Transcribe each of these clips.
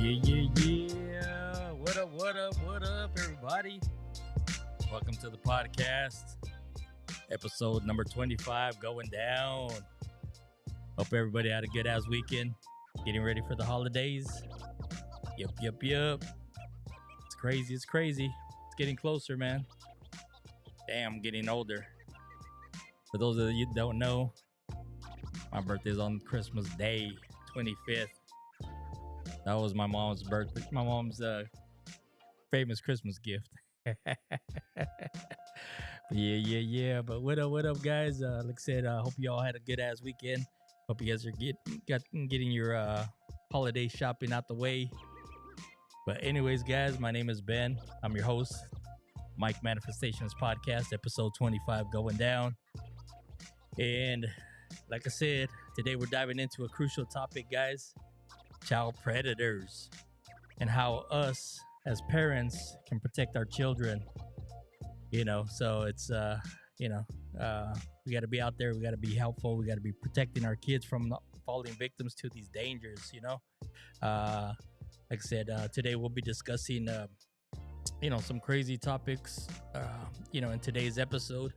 Yeah. What up, everybody? Welcome to the podcast. Episode number 25 going down. Hope everybody had a good ass weekend. Getting ready for the holidays. Yup. It's crazy. It's getting closer, man. Damn, I'm getting older. For those of you that don't know, my birthday's on Christmas Day, 25th. That was my mom's birthday. My mom's famous Christmas gift. Yeah. But what up, guys? Like I said, hope you all had a good ass weekend. Hope you guys are getting your holiday shopping out the way. But anyways, guys, my name is Ben. I'm your host. Mike Manifestations Podcast, episode 25 going down. And like I said, today we're diving into a crucial topic, guys. Child predators and how us as parents can protect our children. So it's we got to be out there, we got to be helpful, we got to be protecting our kids from falling victims to these dangers. Like I said, today we'll be discussing some crazy topics in today's episode.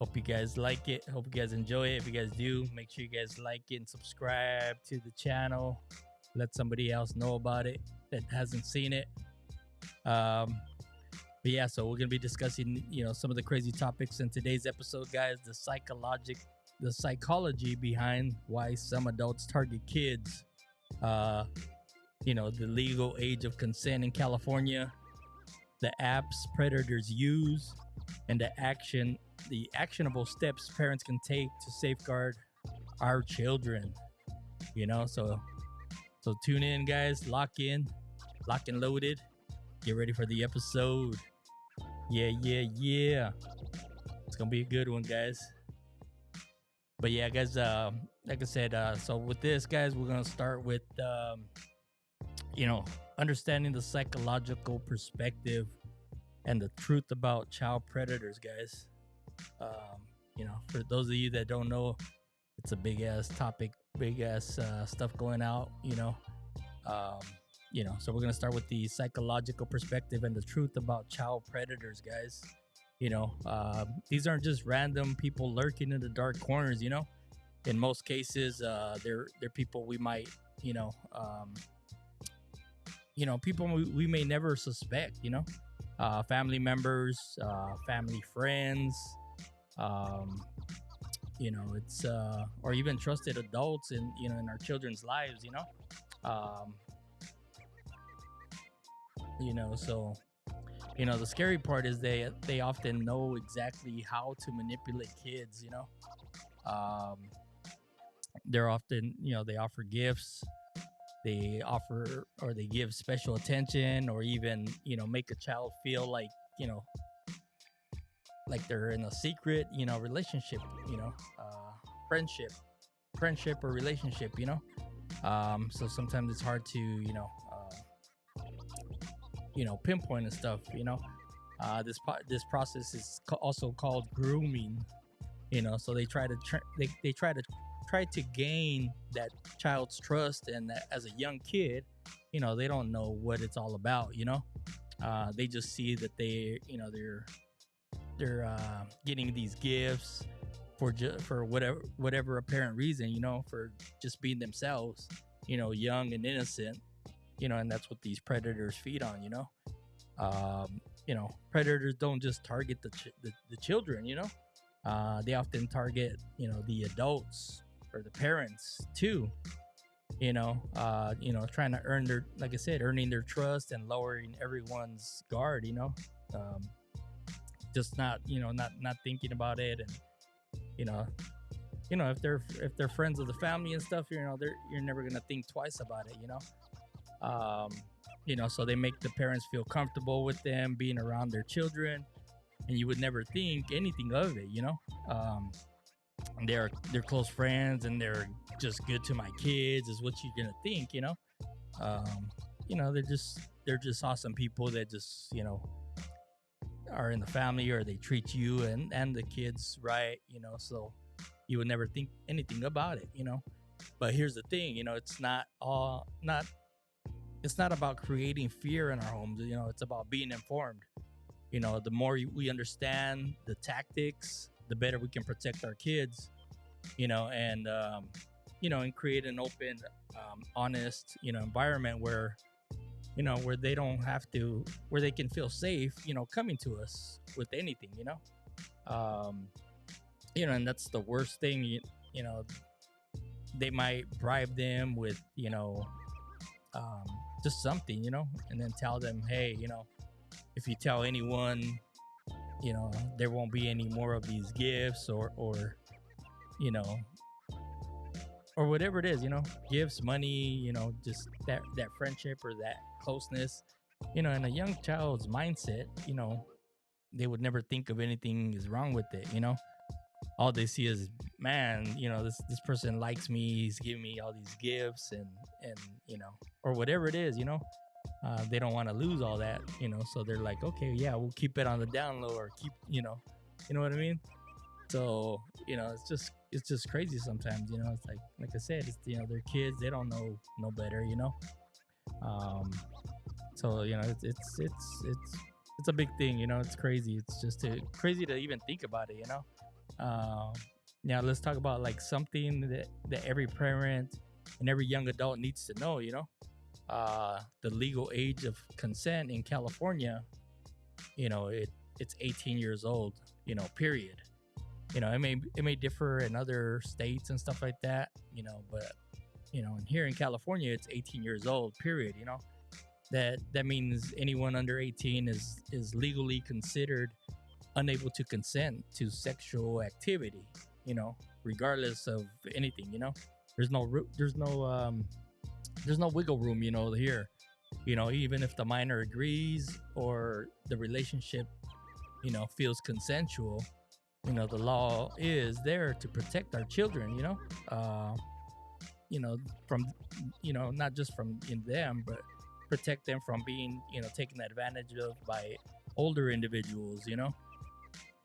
Hope you guys like it. Hope you guys enjoy it. If you guys do, make sure you guys like it and subscribe to the channel. Let somebody else know about it that hasn't seen it. But yeah, so we're going to be discussing, some of the crazy topics in today's episode, guys. The psychology behind why some adults target kids. The legal age of consent in California. The apps predators use. And the actionable steps parents can take to safeguard our children. So tune in, guys. Lock and loaded. Get ready for the episode. Yeah. It's gonna be a good one, guys. But yeah, guys, like I said, so with this, guys, we're gonna start with understanding the psychological perspective and the truth about child predators, guys. For those of you that don't know, it's a big ass topic, big ass stuff going out. So we're gonna start with the psychological perspective and the truth about child predators, guys. These aren't just random people lurking in the dark corners. In most cases, they're people we might, people we may never suspect. Family members, family friends. It's or even trusted adults in our children's lives. So the scary part is they often know exactly how to manipulate kids. They're often they offer gifts, they offer or they give special attention, or even make a child feel like like they're in a secret relationship, friendship or relationship. So sometimes it's hard to pinpoint and stuff. This process is also called grooming. So they try to gain that child's trust, and that as a young kid, they don't know what it's all about. They just see that they're getting these gifts for whatever apparent reason, for just being themselves, young and innocent, and that's what these predators feed on. Predators don't just target the children. They often target the adults or the parents too. Trying to earning their trust and lowering everyone's guard. Just not thinking about it, and if they're friends of the family and stuff, you're never gonna think twice about it. So they make the parents feel comfortable with them being around their children, and you would never think anything of it. They're close friends and they're just good to my kids is what you're gonna think. They're just awesome people that just are in the family, or they treat you and the kids right, so you would never think anything about it. But here's the thing, it's not it's not about creating fear in our homes. You know, it's about being informed. You know, the more we understand the tactics, the better we can protect our kids. You know, and create an open, honest, environment where where they don't have to, where they can feel safe, coming to us with anything. Um, and that's the worst thing. You know, they might bribe them with um, just something, and then tell them, hey, if you tell anyone, there won't be any more of these gifts, or you know or whatever it is, gifts, money, just that friendship or that closeness. In a young child's mindset, they would never think of anything is wrong with it. All they see is, man, this person likes me, he's giving me all these gifts, and or whatever it is. They don't want to lose all that, so they're like, okay, yeah, we'll keep it on the down low, or keep, you know what I mean. So it's just crazy sometimes. It's like I said, it's, they're kids, they don't know no better. um so it's a big thing. It's crazy. It's just crazy to even think about it. Now let's talk about like something that every parent and every young adult needs to know. The legal age of consent in California, it's 18 years old, period. It may differ in other states and stuff like that, but and here in California it's 18 years old, period. That means anyone under 18 is legally considered unable to consent to sexual activity, regardless of anything. There's no there's no wiggle room, here. Even if the minor agrees or the relationship feels consensual, the law is there to protect our children, from, not just from in them, but protect them from being, taken advantage of by older individuals.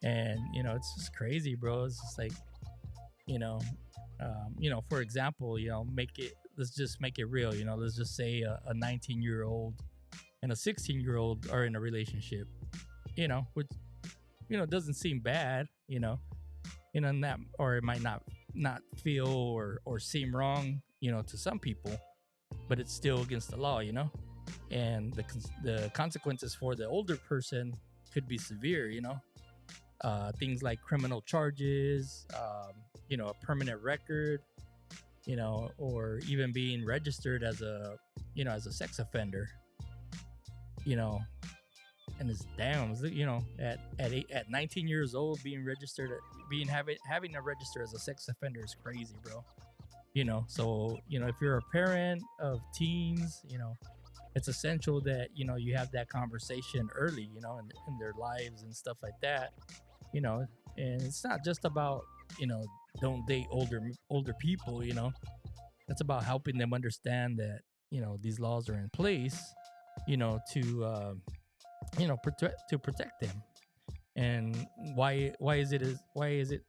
And it's just crazy, bro. It's just like, for example, let's just make it real. Let's just say a 19-year-old and a 16-year-old are in a relationship, which doesn't seem bad, and that, or it might not feel or seem wrong, to some people, but it's still against the law. And the consequences for the older person could be severe. Things like criminal charges, a permanent record, or even being registered as a sex offender. And it's damn, at 19 years old, being registered, having to register as a sex offender is crazy, bro. So if you're a parent of teens, it's essential that you have that conversation early, in their lives and stuff like that. And it's not just about don't date older people. That's about helping them understand that these laws are in place, to protect them. And why is it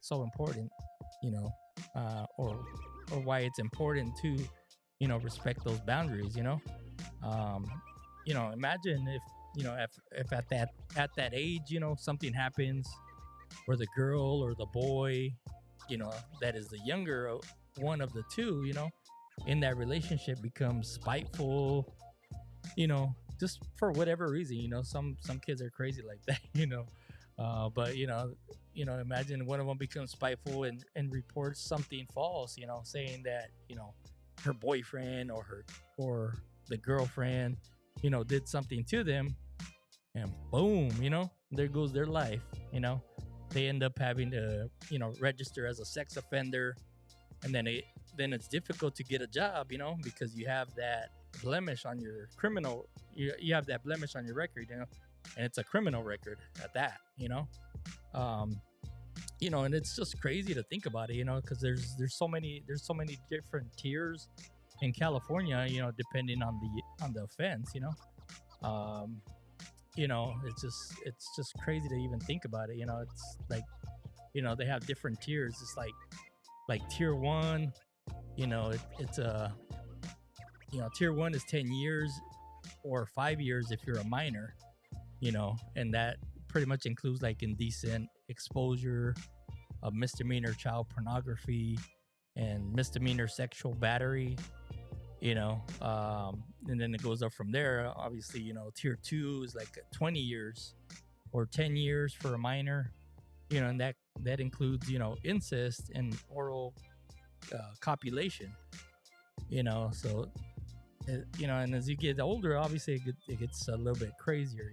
so important, or why it's important to respect those boundaries. Imagine if at that age, something happens where the girl or the boy, that is the younger one of the two, in that relationship, becomes spiteful, just for whatever reason. Some kids are crazy like that. But imagine one of them becomes spiteful and reports something false, saying that her boyfriend or the girlfriend did something to them, and boom, there goes their life. They end up having to register as a sex offender, and then it's difficult to get a job, because you have that blemish on your criminal, you have that blemish on your record, and it's a criminal record at that. And it's just crazy to think about it, because there's so many different tiers in California, depending on the offense. It's just crazy to even think about it. It's like, they have different tiers. It's like tier one, it's a tier one is 10 years, or 5 years if you're a minor, and that pretty much includes like indecent exposure, of misdemeanor child pornography, and misdemeanor sexual battery, and then it goes up from there. Obviously, tier two is like 20 years or 10 years for a minor, and that includes, incest and oral copulation, so and as you get older, obviously it gets a little bit crazier,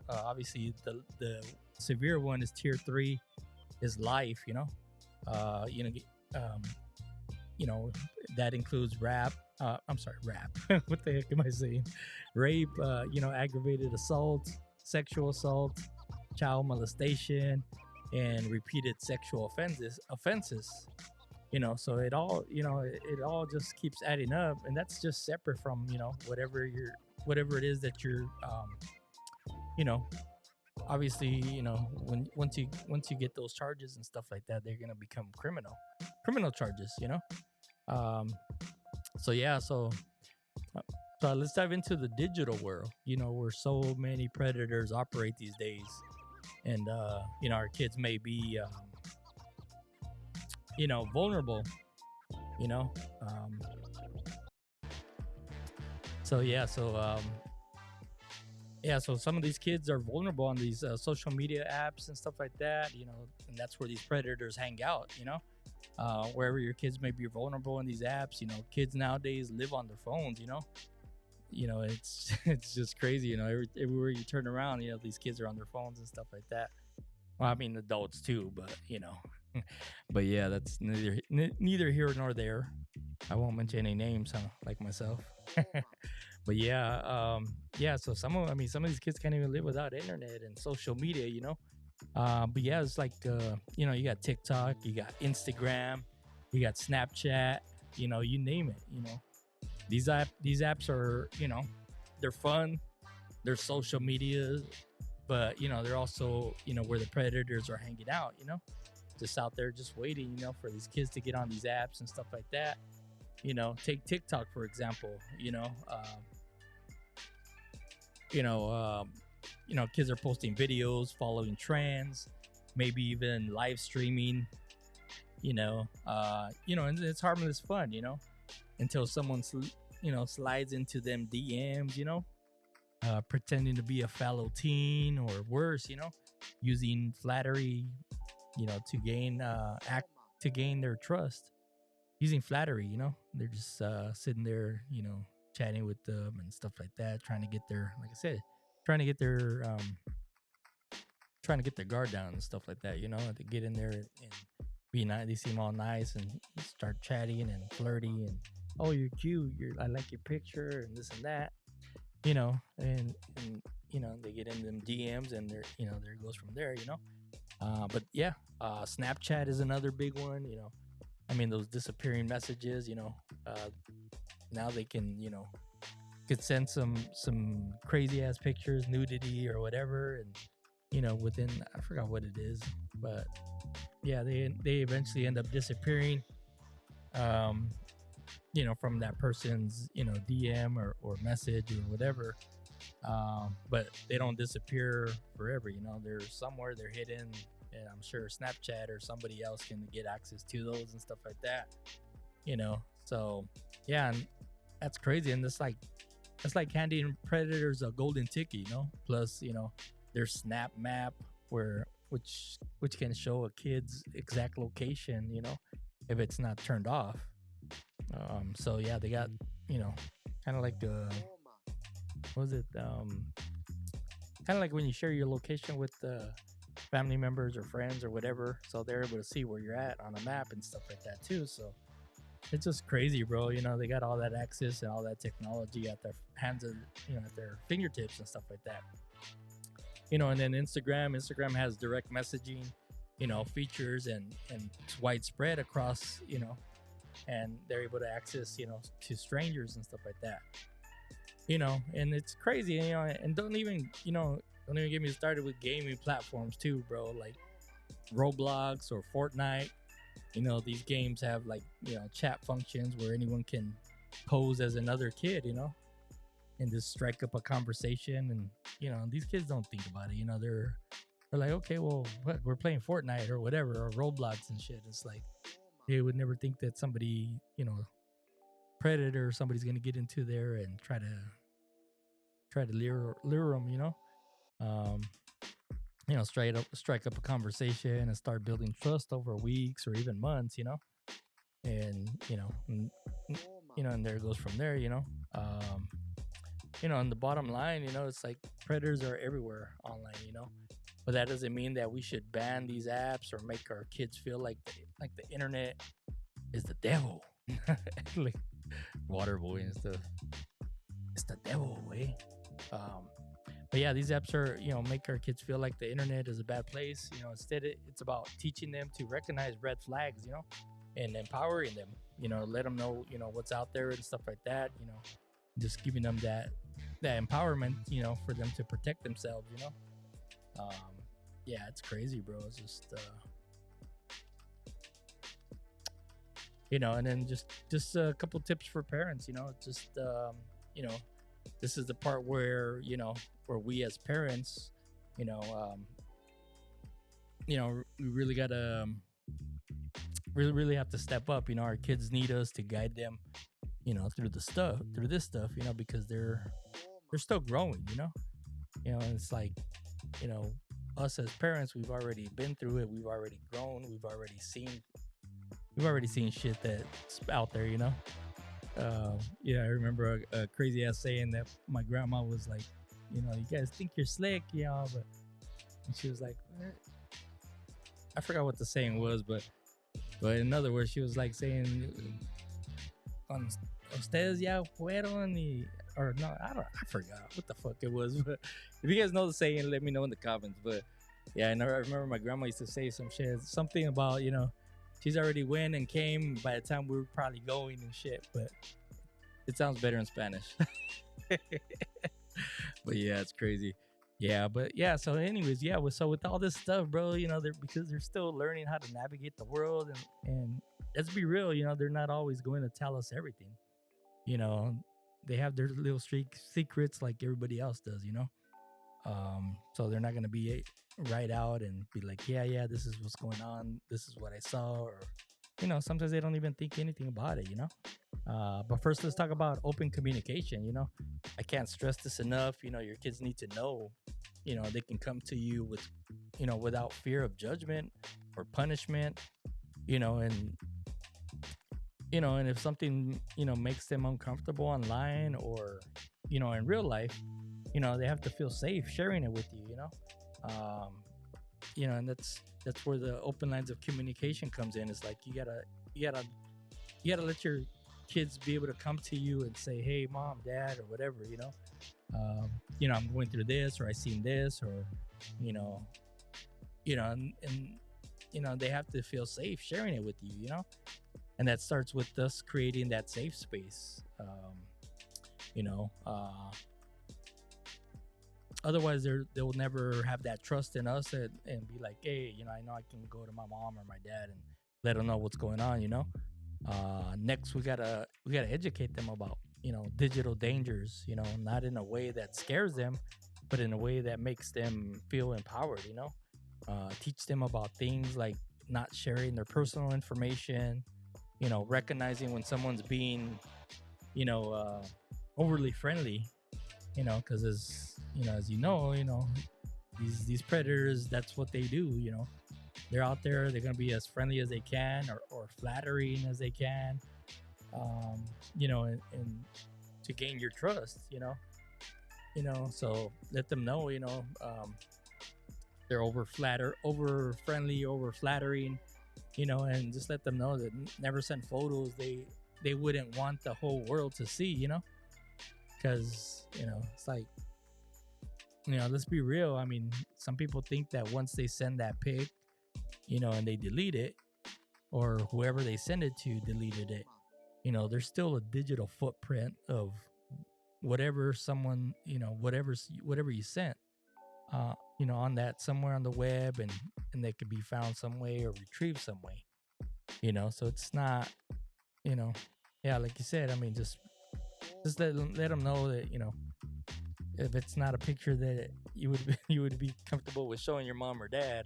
obviously the severe one is tier three, is life, you know um that includes rap, I'm sorry, rap, what the heck am I saying, rape, aggravated assault, sexual assault, child molestation, and repeated sexual offenses, so it all, it all just keeps adding up, and that's just separate from, whatever it is that you're, you know obviously, when once you get those charges and stuff like that, they're gonna become criminal charges, um so yeah, uh, so let's dive into the digital world, where so many predators operate these days. And our kids may be, vulnerable, you know um so yeah, so some of these kids are vulnerable on these social media apps and stuff like that, and that's where these predators hang out, wherever your kids may be vulnerable in these apps. Kids nowadays live on their phones, it's it's just crazy, everywhere you turn around, these kids are on their phones and stuff like that. Well, I mean, adults too, but but yeah, that's neither here nor there. I won't mention any names, huh, like myself. But yeah, yeah. So some of these kids can't even live without internet and social media, but yeah, it's like, you got TikTok, you got Instagram, you got Snapchat, you name it. These apps are, they're fun, they're social media, but they're also, where the predators are hanging out, just out there just waiting, for these kids to get on these apps and stuff like that. Take TikTok for example. You know, um, kids are posting videos, following trends, maybe even live streaming. And it's harmless fun. Until someone slides into them DMs. Pretending to be a fellow teen, or worse. Using flattery. To gain their trust. Using flattery. They're just sitting there. Chatting with them and stuff like that, trying to get their, like I said, trying to get their guard down and stuff like that. To get in there and be nice. They seem all nice and start chatting and flirty and, oh, you're cute. I like your picture and this and that. And they get in them DMs and they're, there it goes from there. But yeah, Snapchat is another big one. I mean, those disappearing messages. Now they can, could send some crazy ass pictures, nudity or whatever, and within, I forgot what it is, but yeah, they eventually end up disappearing, from that person's DM or message or whatever. But they don't disappear forever. They're somewhere, they're hidden, and I'm sure Snapchat or somebody else can get access to those and stuff like that. So yeah, and that's crazy, and it's like handing predators a golden ticket, plus their Snap Map, which can show a kid's exact location, if it's not turned off. So yeah, they got, kind of like, what was it, kind of like when you share your location with family members or friends or whatever, so they're able to see where you're at on a map and stuff like that too. So it's just crazy, bro. They got all that access and all that technology at their hands, and at their fingertips and stuff like that. And then Instagram has direct messaging, features, and it's widespread across, and they're able to access, to strangers and stuff like that. And it's crazy, and don't even get me started with gaming platforms too, bro. Like Roblox or Fortnite. These games have, like, chat functions where anyone can pose as another kid, and just strike up a conversation. And these kids don't think about it. They're like, okay, well, what, we're playing Fortnite or whatever, or Roblox and shit. It's like they would never think that somebody, predator or somebody's gonna get into there and try to lure them. Um, strike up a conversation and start building trust over weeks or even months. And and there it goes from there. And the bottom line, it's like predators are everywhere online. But that doesn't mean that we should ban these apps or make our kids feel like the internet is the devil. Like Waterboy and stuff. It's the devil, way. But yeah, these apps are, make our kids feel like the internet is a bad place. Instead it's about teaching them to recognize red flags, and empowering them, let them know, what's out there and stuff like that, just giving them that empowerment, for them to protect themselves, um, yeah, it's crazy, bro. It's just, and then just a couple tips for parents, just, this is the part where, where we as parents, we really gotta, really have to step up. Our kids need us to guide them, through this stuff, because they're still growing, and it's like, us as parents, we've already been through it. We've already grown. We've already seen shit that's out there, yeah, I remember a crazy ass saying that my grandma was like, you guys think you're slick, but and she was like, I forgot what the saying was, but in other words, she was like saying, ustedes ya fueron y, or no, I forgot what the fuck it was. But if you guys know the saying, let me know in the comments. But yeah, I remember my grandma used to say some shit, something about, she's already went and came by the time we were probably going and shit. But it sounds better in Spanish. But yeah, it's crazy. Yeah, but yeah, so anyways, yeah, so with all this stuff, bro, because they're still learning how to navigate the world, and let's be real, they're not always going to tell us everything. They have their little secrets like everybody else does, so they're not going to be right out and be like, yeah, this is what's going on, this is what I saw, or sometimes they don't even think anything about it. But first, let's talk about open communication. I can't stress this enough. Your kids need to know, they can come to you with, without fear of judgment or punishment, and and if something, makes them uncomfortable online or, in real life, they have to feel safe sharing it with you, and that's where the open lines of communication comes in. It's like you gotta let your kids be able to come to you and say, hey, mom, dad, or whatever, I'm going through this, or I seen this, or and they have to feel safe sharing it with you, and that starts with us creating that safe space. Otherwise they'll never have that trust in us and be like, hey, I know I can go to my mom or my dad and let them know what's going on. Next we gotta educate them about digital dangers, not in a way that scares them, but in a way that makes them feel empowered. Teach them about things like not sharing their personal information, recognizing when someone's being overly friendly, because as these predators, that's what they do. They're out there, they're gonna be as friendly as they can, or flattering as they can, and to gain your trust. So let them know, they're over friendly, over flattering, and just let them know that never send photos they wouldn't want the whole world to see, because it's like, let's be real. I mean, some people think that once they send that pic, and they delete it, or whoever they send it to deleted it, there's still a digital footprint of whatever someone, whatever you sent, on that somewhere on the web, and they could be found some way or retrieved some way, so it's not, yeah, like you said, I mean, just let them know that, If it's not a picture that you would be comfortable with showing your mom or dad,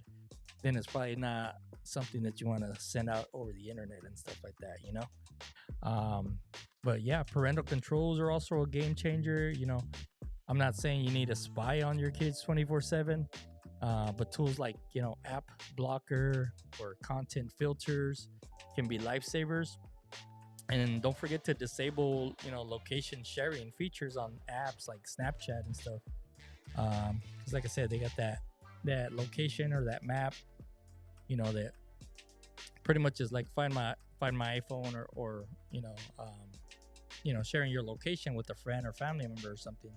then it's probably not something that you want to send out over the internet and stuff like that, you know? Um, but yeah, parental controls are also a game changer. I'm not saying you need to spy on your kids 24/7, but tools like, app blocker or content filters can be lifesavers. And don't forget to disable, location sharing features on apps like Snapchat and stuff. Because like I said, they got that location or that map, that pretty much is like find my iPhone or sharing your location with a friend or family member or something.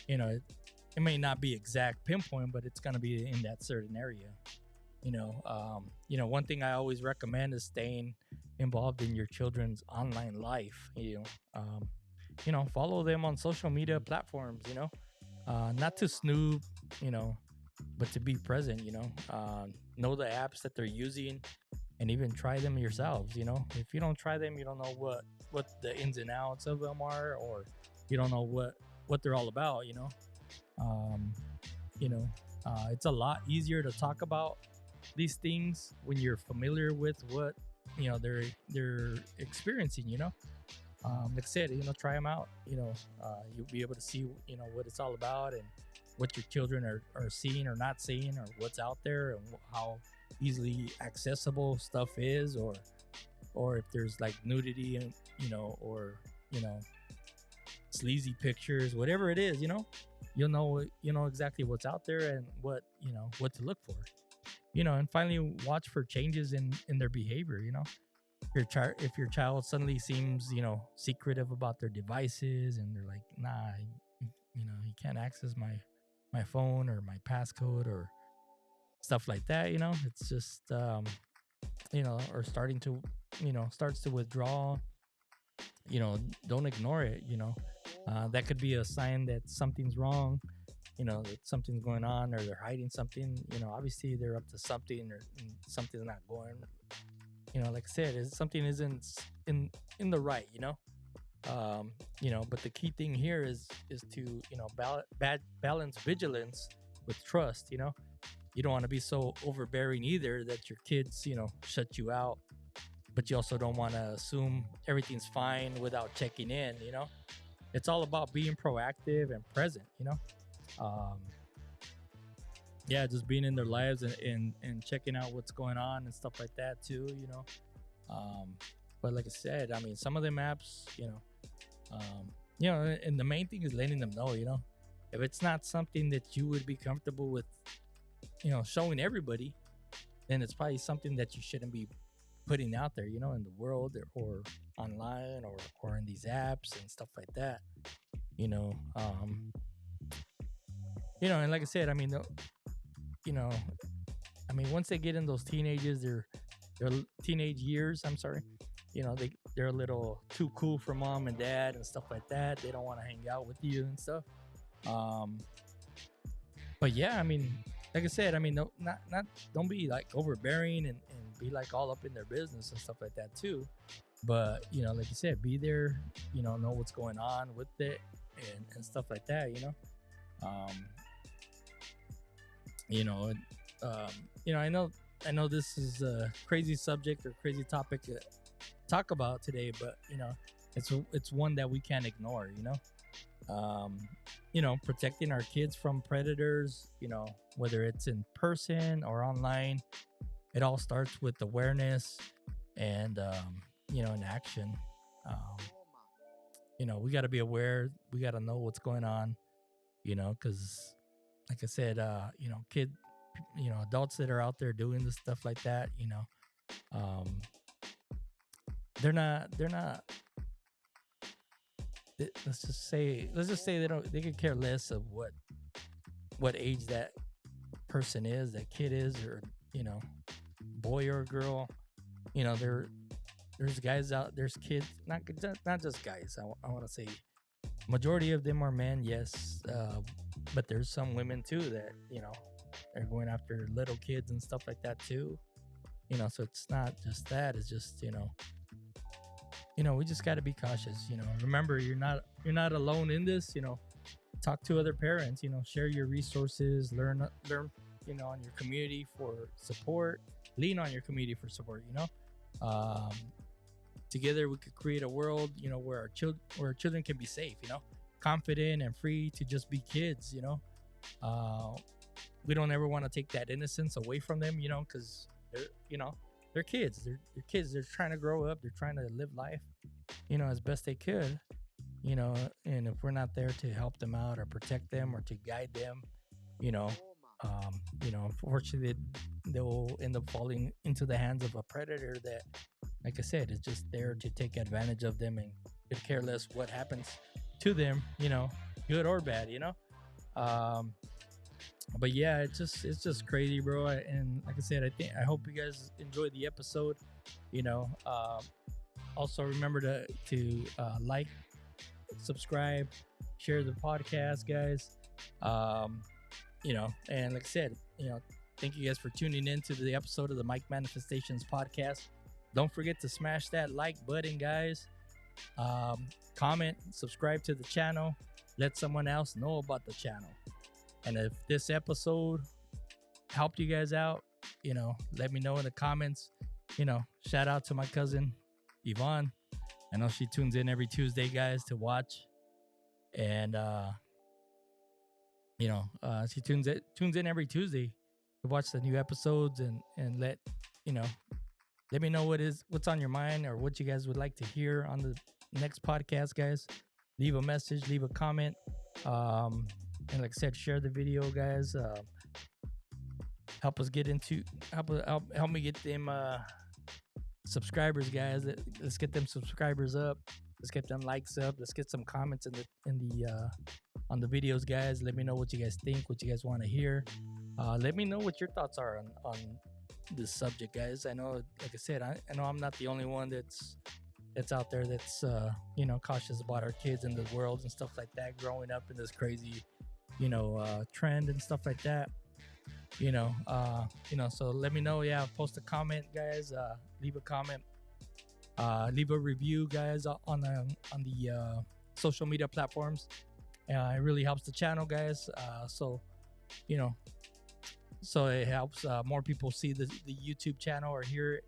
It may not be exact pinpoint, but it's gonna be in that certain area. One thing I always recommend is staying involved in your children's online life. Follow them on social media platforms. Not to snoop, you know, but to be present. Know the apps that they're using, and even try them yourselves. If you don't try them, you don't know what the ins and outs of them are, or you don't know what they're all about. Um, it's a lot easier to talk about these things when you're familiar with what they're experiencing. Like I said, try them out. You'll be able to see what it's all about, and what your children are seeing or not seeing, or what's out there, and how easily accessible stuff is, or if there's like nudity, and or sleazy pictures, whatever it is. You'll know exactly what's out there, and what to look for. And finally, watch for changes in their behavior. If your child suddenly seems secretive about their devices, and they're like, nah, you can't access my phone or my passcode or stuff like that. It's just or starts to withdraw. Don't ignore it. That could be a sign that something's wrong, that something's going on, or they're hiding something. Obviously they're up to something, or something's not going, like I said, something isn't in the right. But the key thing here is to balance vigilance with trust. You don't want to be so overbearing either that your kids shut you out, but you also don't want to assume everything's fine without checking in. It's all about being proactive and present. um yeah, just being in their lives, and checking out what's going on and stuff like that too. But like I said, I mean, some of them apps, and the main thing is letting them know, if it's not something that you would be comfortable with, showing everybody, then it's probably something that you shouldn't be putting out there, in the world, or online, or in these apps and stuff like that. you know um and like I said, I mean, you know once they get in those their teenage years, I'm sorry, they're a little too cool for mom and dad and stuff like that. They don't want to hang out with you and stuff. um but yeah, I mean, like I said, I mean, no, not don't be like overbearing, and be like all up in their business and stuff like that too. But like you said, be there, know what's going on with it, and stuff like that. um you know I know this is a crazy subject or crazy topic to talk about today, but it's one that we can't ignore. um Protecting our kids from predators, whether it's in person or online, it all starts with awareness, and in action. um we got to be aware, we got to know what's going on, because like I said, adults that are out there doing this stuff like that, um they're not let's just say they could care less of what age that person is, that kid is, or boy or girl. There's guys out, there's kids, not just guys. I want to say majority of them are men, yes, but there's some women too that are going after little kids and stuff like that too. So it's not just that, it's just we just got to be cautious. Remember, you're not alone in this. talk to other parents. Share your resources, learn on your community for support, lean on your community for support. um, Together we could create a world where our children can be safe, confident and free to just be kids. uh, we don't ever want to take that innocence away from them, because they're kids. They're kids. They're trying to grow up. They're trying to live life, as best they could. And if we're not there to help them out or protect them or to guide them, you know, unfortunately, they will end up falling into the hands of a predator that, like I said, is just there to take advantage of them and could care less what happens to them, good or bad. Um, but yeah, it's just crazy, bro. And like I said, I hope you guys enjoyed the episode. You know, also remember to like, subscribe, share the podcast, guys. Um, and like I said, thank you guys for tuning in to the episode of the Mike Manifestations podcast. Don't forget to smash that like button, guys. Comment, subscribe to the channel, let someone else know about the channel. And if this episode helped you guys out, let me know in the comments. Shout out to my cousin Yvonne. I know she tunes in every Tuesday, guys, to watch. And she tunes in every Tuesday to watch the new episodes and let me know what's on your mind or what you guys would like to hear on the next podcast, guys. Leave a message, leave a comment. And like I said, share the video, guys. Help me get them subscribers, guys. Let's get them subscribers up. Let's get them likes up. Let's get some comments on the videos, guys. Let me know what you guys think, what you guys want to hear. Let me know what your thoughts are on this subject, guys. I know, like I said, I know I'm not the only one that's out there that's cautious about our kids in the world and stuff like that, growing up in this crazy trend and stuff like that. So let me know. Yeah, post a comment, guys. Leave a comment. Leave a review, guys, on the social media platforms. It really helps the channel, guys. So it helps more people see the YouTube channel or hear it,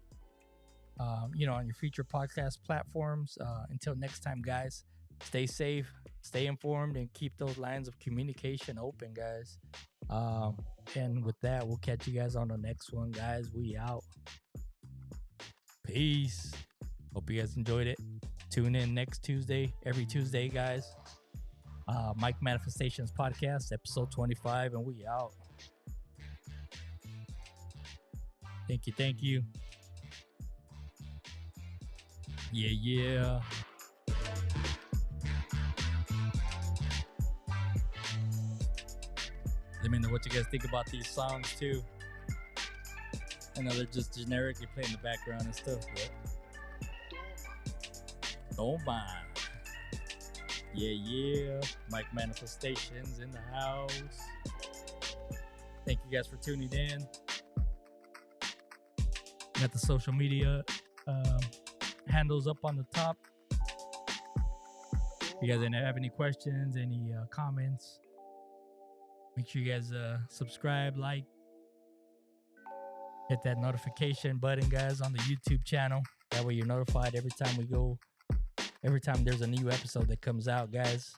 on your future podcast platforms. Until next time, guys, stay safe, stay informed, and keep those lines of communication open, guys. And with that, we'll catch you guys on the next one, guys. We out. Peace. Hope you guys enjoyed it. Tune in next Tuesday, every Tuesday, guys. Mike Manifestations Podcast, episode 25, and we out. Thank you. Yeah. Let me know what you guys think about these songs too. I know they're just generically playing in the background and stuff, but don't mind. Yeah. Mike Manifestations in the house. Thank you guys for tuning in. Got the social media handles up on the top. If you guys have any questions, any comments, make sure you guys subscribe, like, hit that notification button, guys, on the YouTube channel. That way you're notified every time there's a new episode that comes out, guys.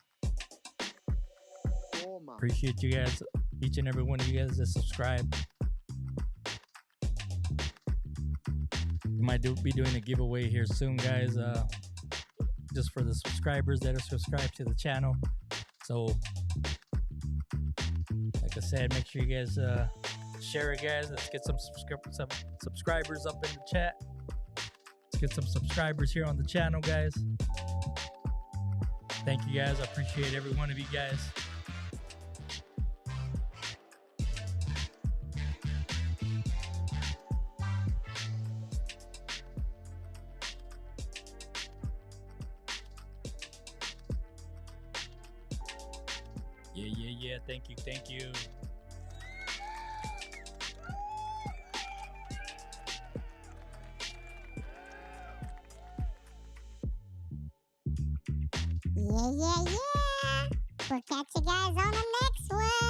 Appreciate you guys, each and every one of you guys that subscribe. We might be doing a giveaway here soon, guys, just for the subscribers that are subscribed to the channel. So, like I said, make sure you guys share it, guys. Let's get some subscribers up in the chat. Let's get some subscribers here on the channel, guys. Thank you, guys. I appreciate every one of you guys. Yeah. Thank you. Yeah. We'll catch you guys on the next one.